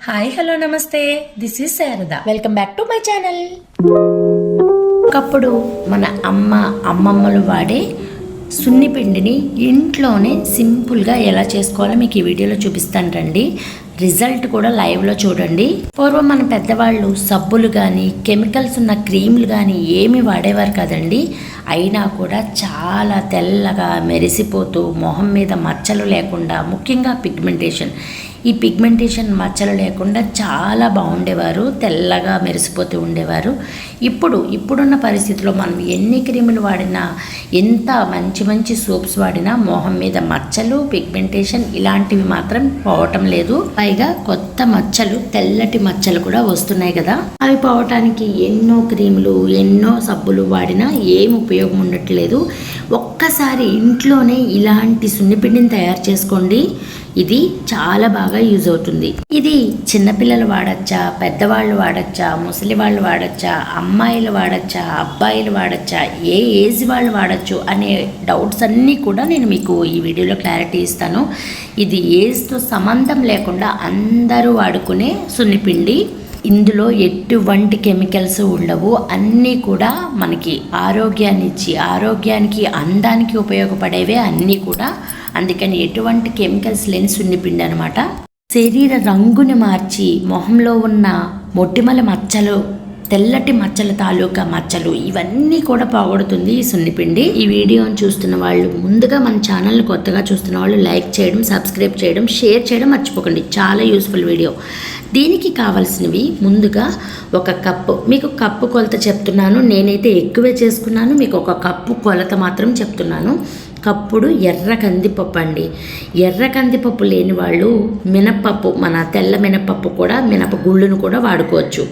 Hi hello నమస్తే, this is Sharada. Welcome back to my channel. ఒకప్పుడు మన అమ్మమ్మలు వాడే సున్నిపిండిని ఇంట్లోనే సింపుల్గా ఎలా చేసుకోవాలో మీకు ఈ వీడియోలో చూపిస్తాను రండి. రిజల్ట్ కూడా లైవ్లో చూడండి. పూర్వం మన పెద్దవాళ్ళు సబ్బులు కానీ కెమికల్స్ ఉన్న క్రీములు కానీ ఏమి వాడేవారు కదండి. అయినా కూడా చాలా తెల్లగా మెరిసిపోతూ మొహం మీద మచ్చలు లేకుండా, ముఖ్యంగా ఈ పిగ్మెంటేషన్ మచ్చలు లేకుండా చాలా బాగుండేవారు, తెల్లగా మెరిసిపోతూ ఉండేవారు. ఇప్పుడున్న పరిస్థితిలో మనం ఎన్ని క్రీములు వాడినా, ఎంత మంచి సోప్స్ వాడినా మొహం మీద మచ్చలు, పిగ్మెంటేషన్ ఇలాంటివి మాత్రం పోవటం లేదు. పైగా కొత్త మచ్చలు, తెల్లటి మచ్చలు కూడా వస్తున్నాయి కదా. అవి పోవటానికి ఎన్నో క్రీములు, ఎన్నో సబ్బులు వాడినా ఏం ఉపయోగం ఉండట్లేదు. ఒక్కసారి ఇంట్లోనే ఇలాంటి సున్నిపిండిని తయారు చేసుకోండి. ఇది చాలా బాగా యూజ్ అవుతుంది. ఇది చిన్నపిల్లలు వాడచ్చా, పెద్దవాళ్ళు వాడచ్చా, ముసలి వాళ్ళు వాడచ్చా, అమ్మాయిలు వాడచ్చా, అబ్బాయిలు వాడచ్చా, ఏ ఏజ్ వాళ్ళు వాడచ్చు అనే డౌట్స్ అన్నీ కూడా నేను మీకు ఈ వీడియోలో క్లారిటీ ఇస్తాను. ఇది ఏజ్తో సంబంధం లేకుండా అందరూ వాడుకునే సున్నిపిండి. ఇందులో ఎటువంటి కెమికల్స్ ఉండవు. అన్నీ కూడా మనకి ఆరోగ్యాన్ని ఇచ్చి, ఆరోగ్యానికి అందానికి ఉపయోగపడేవే అన్నీ కూడా. అందుకని ఎటువంటి కెమికల్స్ లేని సున్నిపిండి అనమాట. శరీర రంగుని మార్చి మొహంలో ఉన్న మొటిమల మచ్చలు, తెల్లటి మచ్చల తాలూకా మచ్చలు ఇవన్నీ కూడా పోగొడుతుంది ఈ సున్నిపిండి. ఈ వీడియోని చూస్తున్న వాళ్ళు, ముందుగా మన ఛానల్ని కొత్తగా చూస్తున్న వాళ్ళు లైక్ చేయడం, సబ్స్క్రైబ్ చేయడం, షేర్ చేయడం మర్చిపోకండి. చాలా యూస్ఫుల్ వీడియో. దీనికి కావాల్సినవి ముందుగా ఒక కప్పు, మీకు కప్పు కొలత చెప్తున్నాను. నేనైతే ఎక్కువే చేసుకున్నాను, మీకు ఒక కప్పు కొలత మాత్రం చెప్తున్నాను. కప్పుడు ఎర్ర కందిపప్పు అండి. ఎర్ర కందిపప్పు లేని వాళ్ళు మినప్పప్పు, మన తెల్ల మినప్పప్పు కూడా, మినపగుళ్ళును కూడా వాడుకోవచ్చు.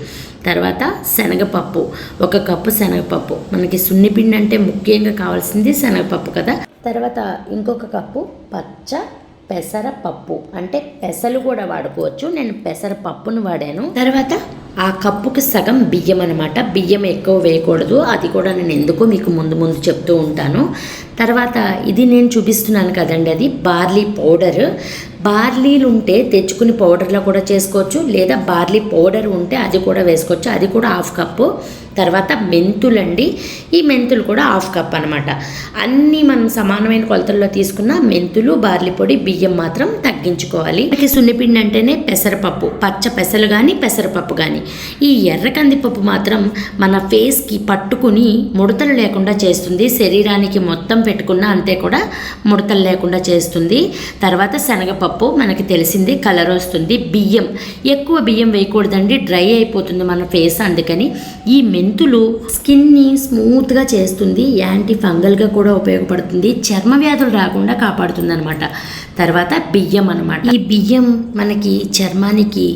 తర్వాత శనగపప్పు, ఒక కప్పు శనగపప్పు. మనకి సున్నిపిండి అంటే ముఖ్యంగా కావాల్సింది శనగపప్పు కదా. తర్వాత ఇంకొక కప్పు పచ్చ పెసరపప్పు, అంటే పెసలు కూడా వాడుకోవచ్చు. నేను పెసరపప్పును వాడాను. తర్వాత ఆ కప్పుకి సగం బియ్యం అనమాట. బియ్యం ఎక్కువ వేయకూడదు, అది కూడా నేను ఎందుకో మీకు ముందు చెప్తూ ఉంటాను. తర్వాత ఇది నేను చూపిస్తున్నాను కదండి, అది బార్లీ పౌడర్. బార్లీలు ఉంటే తెచ్చుకుని పౌడర్లో కూడా చేసుకోవచ్చు, లేదా బార్లీ పౌడర్ ఉంటే అది కూడా వేసుకోవచ్చు. అది కూడా హాఫ్ కప్పు. తర్వాత మెంతులండి. ఈ మెంతులు కూడా హాఫ్ కప్ అనమాట. అన్నీ మనం సమానమైన కొలతల్లో తీసుకున్న మెంతులు, బార్లీ పొడి, బియ్యం మాత్రం తగ్గించుకోవాలి. మనకి సున్నిపిండి అంటేనే పెసరపప్పు, పచ్చ పెసలు కానీ పెసరపప్పు కానీ. ఈ ఎర్ర కందిపప్పు మాత్రం మన ఫేస్కి పట్టుకుని ముడతలు లేకుండా చేస్తుంది. శరీరానికి మొత్తం పెట్టుకున్న అంతే కూడా ముడతలు లేకుండా చేస్తుంది. తర్వాత శనగపప్పు, మనకి తెలిసింది, కలర్ వస్తుంది. బియ్యం, ఎక్కువ బియ్యం వేయకూడదండి, డ్రై అయిపోతుంది మన ఫేస్. అందుకని ఈ మెంతులు స్కిన్ని స్మూత్గా చేస్తుంది, యాంటీ ఫంగల్గా కూడా ఉపయోగపడుతుంది, చర్మ వ్యాధులు రాకుండా కాపాడుతుంది అనమాట. తర్వాత బియ్యం అనమాట. ఈ బియ్యం మనకి చర్మానికి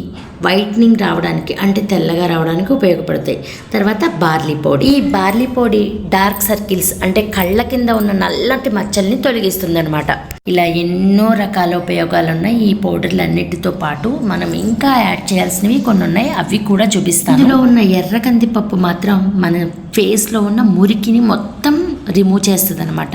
వైట్నింగ్ రావడానికి, అంటే తెల్లగా రావడానికి ఉపయోగపడతాయి. తర్వాత బార్లీ పొడి. ఈ బార్లీ పొడి డార్క్ సర్కిల్స్, అంటే కళ్ళ కింద ఉన్న నల్లటి మచ్చల్ని తొలగిస్తుంది అనమాట. ఇలా ఎన్నో రకాల ఉపయోగాలు ఉన్నాయి. ఈ పౌడర్లన్నిటితో పాటు మనం ఇంకా యాడ్ చేయాల్సినవి కొన్ని ఉన్నాయి, అవి కూడా చూపిస్తాను. ఇందులో ఉన్న ఎర్ర కందిపప్పు మాత్రం మన ఫేస్లో ఉన్న మురికిని మొత్తం రిమూవ్ చేస్తుంది అనమాట.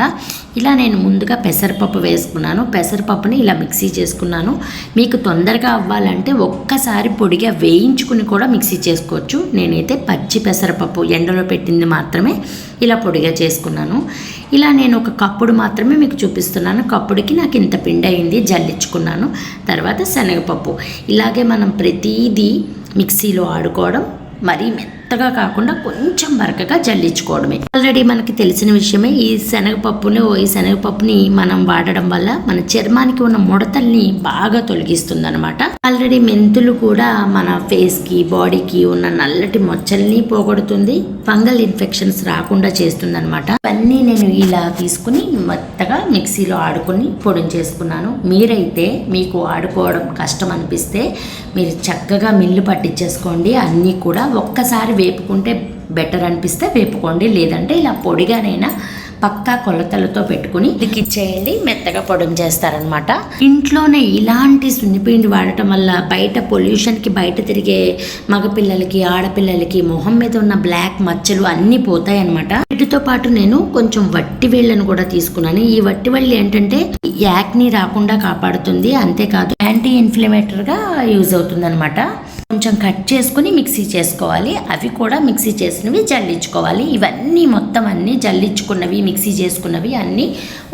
ఇలా నేను ముందుగా పెసరపప్పు వేసుకున్నాను. పెసరపప్పుని ఇలా మిక్సీ చేసుకున్నాను. మీకు తొందరగా అవ్వాలంటే ఒక్కసారి పొడిగా వేయించుకుని కూడా మిక్సీ చేసుకోవచ్చు. నేనైతే పచ్చి పెసరపప్పు ఎండలో పెట్టింది మాత్రమే ఇలా పొడిగా చేసుకున్నాను. ఇలా నేను ఒక కప్పుడు మాత్రమే మీకు చూపిస్తున్నాను. కప్పుడికి నాకు ఇంత పిండి అయింది, జల్లించుకున్నాను. తర్వాత శనగపప్పు. ఇలాగే మనం ప్రతిదీ మిక్సీలో ఆడుకోవడం, మరీ మెత్తగా కాకుండా కొంచెం బరకగా జల్లించుకోవడమే. ఆల్రెడీ మనకి తెలిసిన విషయమే. ఈ శనగపప్పుని మనం వాడడం వల్ల మన చర్మానికి ఉన్న ముడతల్ని బాగా తొలగిస్తుంది అనమాట. ఆల్రెడీ మెంతులు కూడా మన ఫేస్కి, బాడీకి ఉన్న నల్లటి మచ్చల్ని పోగొడుతుంది, ఫంగల్ ఇన్ఫెక్షన్స్ రాకుండా చేస్తుంది అనమాట. ఇవన్నీ నేను ఇలా తీసుకుని మెత్తగా మిక్సీలో ఆడుకుని పొడిని చేసుకున్నాను. మీరైతే మీకు ఆడుకోవడం కష్టం అనిపిస్తే మీరు చక్కగా మిల్లు పట్టించేసుకోండి. అన్నీ కూడా ఒక్కసారి వేపుకుంటే బెటర్ అనిపిస్తే వేపుకోండి, లేదంటే ఇలా పొడిగానైనా పక్కా కొలతలతో పెట్టుకుని ఇచ్చేయండి, మెత్తగా పొడిని చేస్తారనమాట. ఇంట్లోనే ఇలాంటి సున్నిపిండి వాడటం వల్ల బయట పొల్యూషన్కి బయట తిరిగే మగపిల్లలకి ఆడపిల్లలకి మొహం మీద ఉన్న బ్లాక్ మచ్చలు అన్నీ పోతాయి అనమాట. వీటితో పాటు నేను కొంచెం వట్టి వేళ్ళను కూడా తీసుకున్నాను. ఈ వట్టి వేళ్ళు ఏంటంటే యాక్ని రాకుండా కాపాడుతుంది, అంతేకాదు యాంటీ ఇన్ఫ్లమేటరీగా యూజ్ అవుతుంది అనమాట. కొంచెం కట్ చేసుకుని మిక్సీ చేసుకోవాలి. అవి కూడా మిక్సీ చేసినవి జల్లించుకోవాలి. ఇవన్నీ మొత్తం అన్నీ జల్లించుకున్నవి మిక్సీ చేసుకున్నవి అన్నీ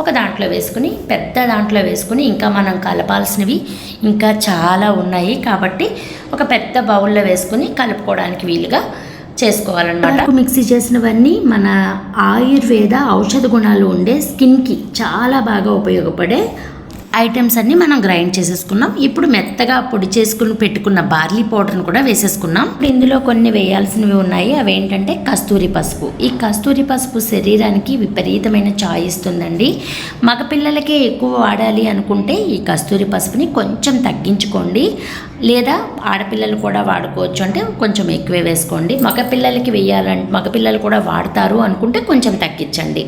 ఒక దాంట్లో వేసుకుని, పెద్ద దాంట్లో వేసుకుని, ఇంకా మనం కలపాల్సినవి ఇంకా చాలా ఉన్నాయి కాబట్టి ఒక పెద్ద బౌల్లో వేసుకుని కలుపుకోవడానికి వీలుగా చేసుకోవాలన్నమాట. మిక్సీ చేసినవన్నీ మన ఆయుర్వేద ఔషధ గుణాలు ఉండే స్కిన్కి చాలా బాగా ఉపయోగపడే ఐటమ్స్ అన్నీ మనం గ్రైండ్ చేసేసుకున్నాం. ఇప్పుడు మెత్తగా పొడి చేసుకుని పెట్టుకున్న బార్లీ పౌడర్ని కూడా వేసేసుకున్నాం. ఇందులో కొన్ని వేయాల్సినవి ఉన్నాయి. అవి ఏంటంటే కస్తూరి పసుపు. ఈ కస్తూరి పసుపు శరీరానికి విపరీతమైన ఛాయ్ ఇస్తుందండి. మగపిల్లలకే ఎక్కువ వాడాలి అనుకుంటే ఈ కస్తూరి పసుపుని కొంచెం తగ్గించుకోండి, లేదా ఆడపిల్లలు కూడా వాడుకోవచ్చు అంటే కొంచెం ఎక్కువే వేసుకోండి. మగపిల్లలకి వేయాలంటే మగపిల్లలు కూడా వాడతారు అనుకుంటే కొంచెం తగ్గించండి.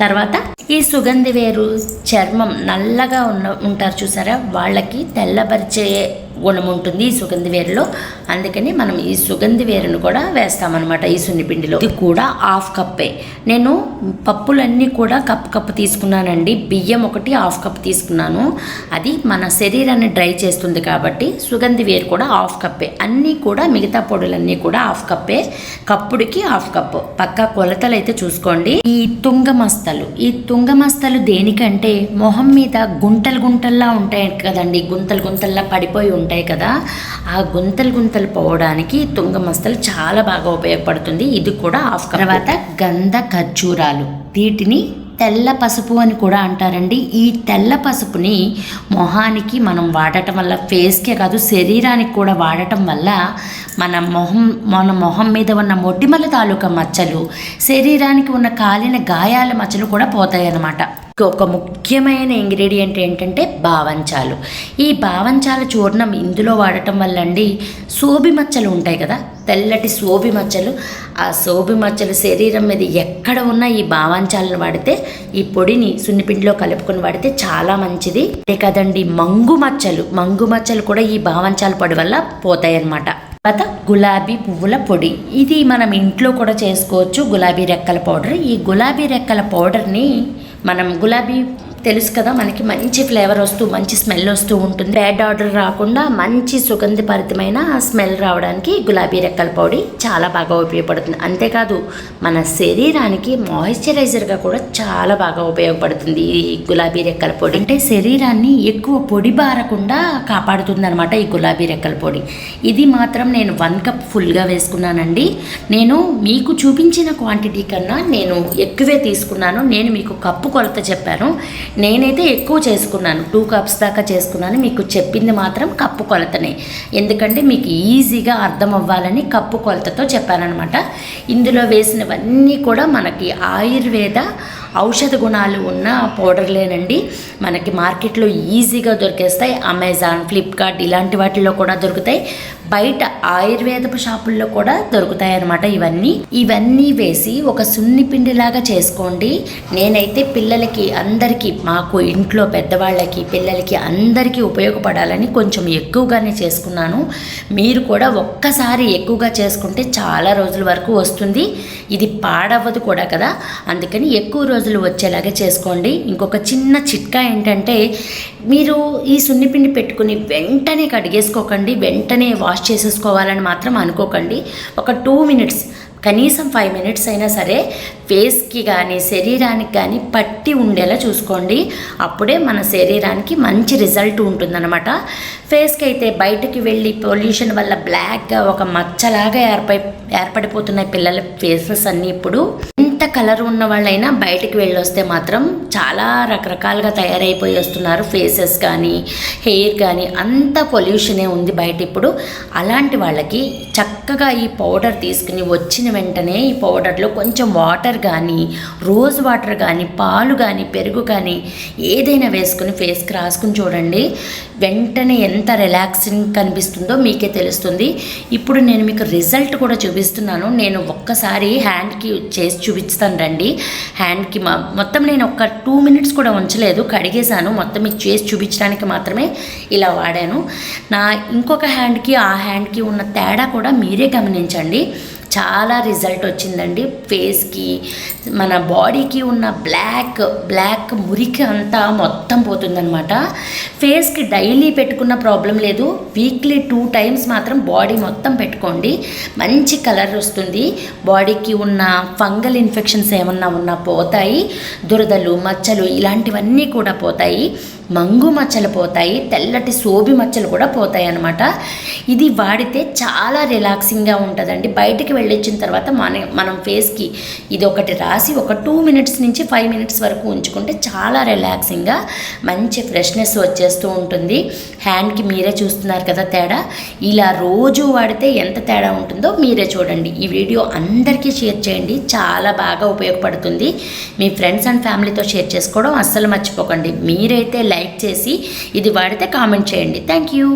తర్వాత ఈ సుగంధి వేరు చర్మం నల్లగా ఉంటారు చూసారా, వాళ్ళకి తెల్లబరిచే గుణం ఉంటుంది ఈ సుగంధి వేరులో. అందుకని మనం ఈ సుగంధి వేరును కూడా వేస్తామన్నమాట ఈ సున్నిపిండిలో. ఇది కూడా హాఫ్ కప్పే. నేను పప్పులన్నీ కూడా కప్పు తీసుకున్నానండి. బియ్యం ఒకటి హాఫ్ కప్ తీసుకున్నాను. అది మన శరీరాన్ని డ్రై చేస్తుంది కాబట్టి సుగంధి వేరు కూడా హాఫ్ కప్పే. అన్నీ కూడా మిగతా పొడులన్నీ కూడా హాఫ్ కప్పే. కప్పుడికి హాఫ్ కప్పు. పక్కా కొలతలు అయితే చూసుకోండి. ఈ తుంగమస్తలు దేనికంటే మొహం మీద గుంటల్లా ఉంటాయి కదండి, గుంతల్లా పడిపోయి ఉంటాయి కదా, ఆ గుంతలు పోవడానికి తుంగమస్తలు చాలా బాగా ఉపయోగపడుతుంది. ఇది కూడా హాఫ్ కప్. తర్వాత గంధ ఖర్జూరాలు, వీటిని తెల్ల పసుపు అని కూడా అంటారండి. ఈ తెల్ల పసుపుని మొహానికి మనం వాడటం వల్ల, ఫేస్కే కాదు శరీరానికి కూడా వాడటం వల్ల మన మొహం మీద ఉన్న మొటిమల తాలూకా మచ్చలు, శరీరానికి ఉన్న కాలిన గాయాల మచ్చలు కూడా పోతాయి అన్నమాట. ఒక ముఖ్యమైన ఇంగ్రీడియంట్ ఏంటంటే బావంచాలు. ఈ బావంచాల చూర్ణం ఇందులో వాడటం వల్ల అండి సోబి మచ్చలు ఉంటాయి కదా, తెల్లటి సోబి మచ్చలు, ఆ సోబి మచ్చలు శరీరం మీద ఎక్కడ ఉన్నా ఈ బావంచాలను వాడితే, ఈ పొడిని సున్నిపిండిలో కలుపుకొని వాడితే చాలా మంచిది. అంతే కదండి, మంగు మచ్చలు కూడా ఈ బావంచాల పొడి వల్ల పోతాయి అన్నమాట. తర్వాత గులాబీ పువ్వుల పొడి, ఇది మనం ఇంట్లో కూడా చేసుకోవచ్చు. గులాబీ రెక్కల పౌడర్. ఈ గులాబీ రెక్కల పౌడర్ని మనం గులాబీ తెలుసు కదా, మనకి మంచి ఫ్లేవర్ వస్తూ మంచి స్మెల్ వస్తూ ఉంటుంది. బ్యాడ్ ఆర్డర్ రాకుండా మంచి సుగంధభరితమైన స్మెల్ రావడానికి గులాబీ రెక్కల పొడి చాలా బాగా ఉపయోగపడుతుంది. అంతేకాదు మన శరీరానికి మాయిశ్చరైజర్గా కూడా చాలా బాగా ఉపయోగపడుతుంది ఈ గులాబీ రెక్కల పొడి. అంటే శరీరాన్ని ఎక్కువ పొడి బారకుండా కాపాడుతుంది అనమాట ఈ గులాబీ రెక్కల పొడి. ఇది మాత్రం నేను 1 కప్ ఫుల్గా వేసుకున్నానండి. నేను మీకు చూపించిన క్వాంటిటీ కన్నా నేను ఎక్కువే తీసుకున్నాను. నేను మీకు కప్పు కొలత చెప్పాను, నేనైతే ఎక్కువ చేసుకున్నాను. 2 కప్స్ దాకా చేసుకున్నాను. మీకు చెప్పింది మాత్రం కప్పు కొలతనే, ఎందుకంటే మీకు ఈజీగా అర్థం అవ్వాలని కప్పు కొలతతో చెప్పానమాట. ఇందులో వేసినవన్నీ కూడా మనకి ఆయుర్వేద ఔషధ గుణాలు ఉన్న పౌడర్లేనండి. మనకి మార్కెట్లో ఈజీగా దొరికేస్తాయి. అమెజాన్, ఫ్లిప్కార్ట్ ఇలాంటి వాటిల్లో కూడా దొరుకుతాయి. బయట ఆయుర్వేదపు షాపుల్లో కూడా దొరుకుతాయి అన్నమాట. ఇవన్నీ వేసి ఒక సున్నిపిండిలాగా చేసుకోండి. నేనైతే పిల్లలకి అందరికీ, మాకు ఇంట్లో పెద్దవాళ్ళకి పిల్లలకి అందరికీ ఉపయోగపడాలని కొంచెం ఎక్కువగానే చేసుకున్నాను. మీరు కూడా ఒక్కసారి ఎక్కువగా చేసుకుంటే చాలా రోజుల వరకు వస్తుంది. ఇది పాడవ్వదు కూడా కదా, అందుకని ఎక్కువ రోజులు వచ్చేలాగా చేసుకోండి. ఇంకొక చిన్న చిట్కా ఏంటంటే, మీరు ఈ సున్నిపిండి పెట్టుకుని వెంటనే కడిగేసుకోకండి, వెంటనే వాష్ చేసేసుకోవాలని మాత్రం అనుకోకండి. ఒక 2 మినిట్స్, కనీసం 5 మినిట్స్ అయినా సరే ఫేస్కి కానీ శరీరానికి కానీ పట్టి ఉండేలా చూసుకోండి. అప్పుడే మన శరీరానికి మంచి రిజల్ట్ ఉంటుందన్నమాట. ఫేస్కి అయితే బయటకు వెళ్ళి పొల్యూషన్ వల్ల బ్లాక్గా ఒక మచ్చలాగా ఏర్పడిపోతున్నాయి పిల్లల ఫేసెస్ అన్నీ. ఇప్పుడు ఎంత కలర్ ఉన్న వాళ్ళైనా బయటకు వెళ్ళొస్తే మాత్రం చాలా రకరకాలుగా తయారైపోయి వస్తున్నారు. ఫేసెస్ కానీ హెయిర్ కానీ అంత పొల్యూషనే ఉంది బయట ఇప్పుడు. అలాంటి వాళ్ళకి చక్కగా ఈ పౌడర్ తీసుకుని వచ్చిన వెంటనే ఈ పౌడర్లో కొంచెం వాటర్ కానీ, రోజ్ వాటర్ కానీ, పాలు కానీ, పెరుగు కానీ ఏదైనా వేసుకుని ఫేస్కి రాసుకుని చూడండి. వెంటనే ఎంత రిలాక్సింగ్ కనిపిస్తుందో మీకే తెలుస్తుంది. ఇప్పుడు నేను మీకు రిజల్ట్ కూడా చూపిస్తున్నాను. నేను ఒక్కసారి హ్యాండ్కి చేసి చూపిస్తాను రండి. హ్యాండ్కి మొత్తం నేను ఒక 2 మినిట్స్ కూడా ఉంచలేదు, కడిగేశాను. మొత్తం మీకు చేసి చూపించడానికి మాత్రమే ఇలా వాడాను. నా ఇంకొక హ్యాండ్కి ఆ హ్యాండ్కి ఉన్న తేడా కూడా మీరే గమనించండి. చాలా రిజల్ట్ వచ్చిందండి. ఫేస్కి మన బాడీకి ఉన్న బ్లాక్ మురికి అంతా మొత్తం పోతుందన్నమాట. ఫేస్కి డైలీ పెట్టుకున్న ప్రాబ్లం లేదు, వీక్లీ 2 టైమ్స్ మాత్రం బాడీ మొత్తం పెట్టుకోండి, మంచి కలర్ వస్తుంది. బాడీకి ఉన్న ఫంగల్ ఇన్ఫెక్షన్స్ ఏమన్నా ఉన్నా పోతాయి, దురదలు మచ్చలు ఇలాంటివన్నీ కూడా పోతాయి, మంగు మచ్చలు పోతాయి, తెల్లటి సోబి మచ్చలు కూడా పోతాయి అన్నమాట. ఇది వాడితే చాలా రిలాక్సింగ్గా ఉంటుందండి. బయటికి వెళ్ళొచ్చిన తర్వాత మనం ఫేస్కి ఇది ఒకటి రాసి ఒక 2 మినిట్స్ నుంచి 5 మినిట్స్ వరకు ఉంచుకుంటే చాలా రిలాక్సింగ్గా మంచి ఫ్రెష్నెస్ వచ్చేస్తూ ఉంటుంది. హ్యాండ్కి మీరే చూస్తున్నారు కదా తేడా. ఇలా రోజు వాడితే ఎంత తేడా ఉంటుందో మీరే చూడండి. ఈ వీడియో అందరికీ షేర్ చేయండి, చాలా బాగా ఉపయోగపడుతుంది. మీ ఫ్రెండ్స్ అండ్ ఫ్యామిలీతో షేర్ చేసుకోవడం అస్సలు మర్చిపోకండి. మీరైతే లైక్ చేసి ఇది వాడితే కామెంట్ చేయండి. Thank you.